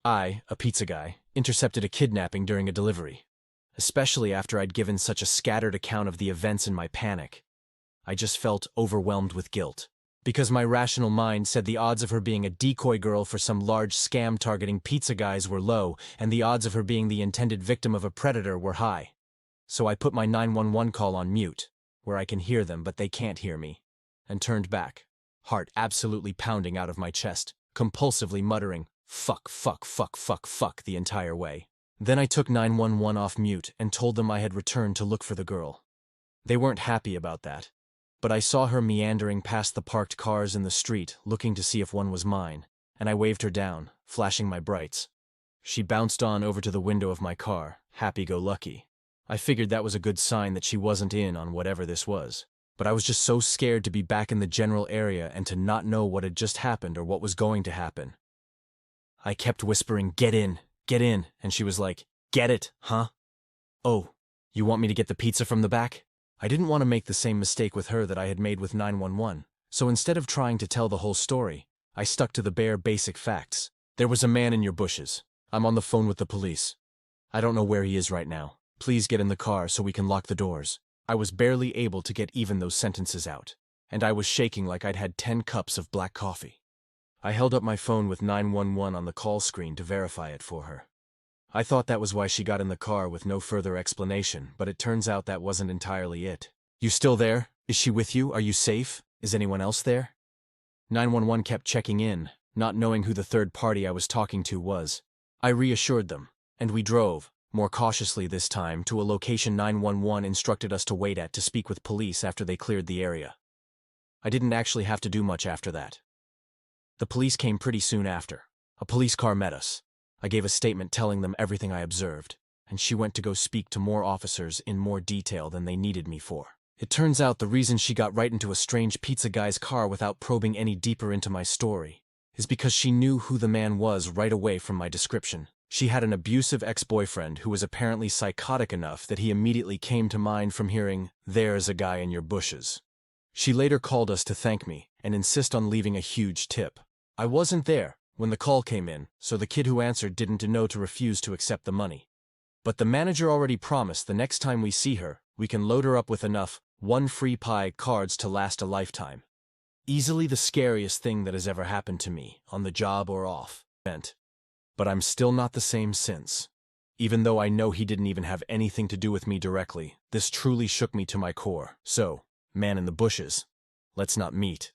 I, a pizza guy, intercepted a kidnapping during a delivery. Especially after I'd given such a scattered account of the events in my panic. I just felt overwhelmed with guilt. Because my rational mind said the odds of her being a decoy girl for some large scam targeting pizza guys were low, and the odds of her being the intended victim of a predator were high. So I put my 911 call on mute, where I can hear them but they can't hear me, and turned back, heart absolutely pounding out of my chest, compulsively muttering, fuck, fuck, fuck, fuck, fuck the entire way. Then I took 911 off mute and told them I had returned to look for the girl. They weren't happy about that, but I saw her meandering past the parked cars in the street, looking to see if one was mine, and I waved her down, flashing my brights. She bounced on over to the window of my car, happy-go-lucky. I figured that was a good sign that she wasn't in on whatever this was, but I was just so scared to be back in the general area and to not know what had just happened or what was going to happen. I kept whispering, get in, and she was like, get it, huh? Oh, you want me to get the pizza from the back? I didn't want to make the same mistake with her that I had made with 911, so instead of trying to tell the whole story, I stuck to the bare basic facts. There was a man in your bushes. I'm on the phone with the police. I don't know where he is right now. Please get in the car so we can lock the doors. I was barely able to get even those sentences out, and I was shaking like I'd had 10 cups of black coffee. I held up my phone with 911 on the call screen to verify it for her. I thought that was why she got in the car with no further explanation, but it turns out that wasn't entirely it. You still there? Is she with you? Are you safe? Is anyone else there? 911 kept checking in, not knowing who the third party I was talking to was. I reassured them, and we drove, more cautiously this time, to a location 911 instructed us to wait at to speak with police after they cleared the area. I didn't actually have to do much after that. The police came pretty soon after. A police car met us. I gave a statement telling them everything I observed, and she went to go speak to more officers in more detail than they needed me for. It turns out the reason she got right into a strange pizza guy's car without probing any deeper into my story is because she knew who the man was right away from my description. She had an abusive ex-boyfriend who was apparently psychotic enough that he immediately came to mind from hearing, "There's a guy in your bushes." She later called us to thank me and insist on leaving a huge tip. I wasn't there when the call came in, so the kid who answered didn't know to refuse to accept the money. But the manager already promised the next time we see her, we can load her up with enough one free pie cards to last a lifetime. Easily the scariest thing that has ever happened to me, on the job or off. But I'm still not the same since. Even though I know he didn't even have anything to do with me directly, this truly shook me to my core. So, man in the bushes, let's not meet.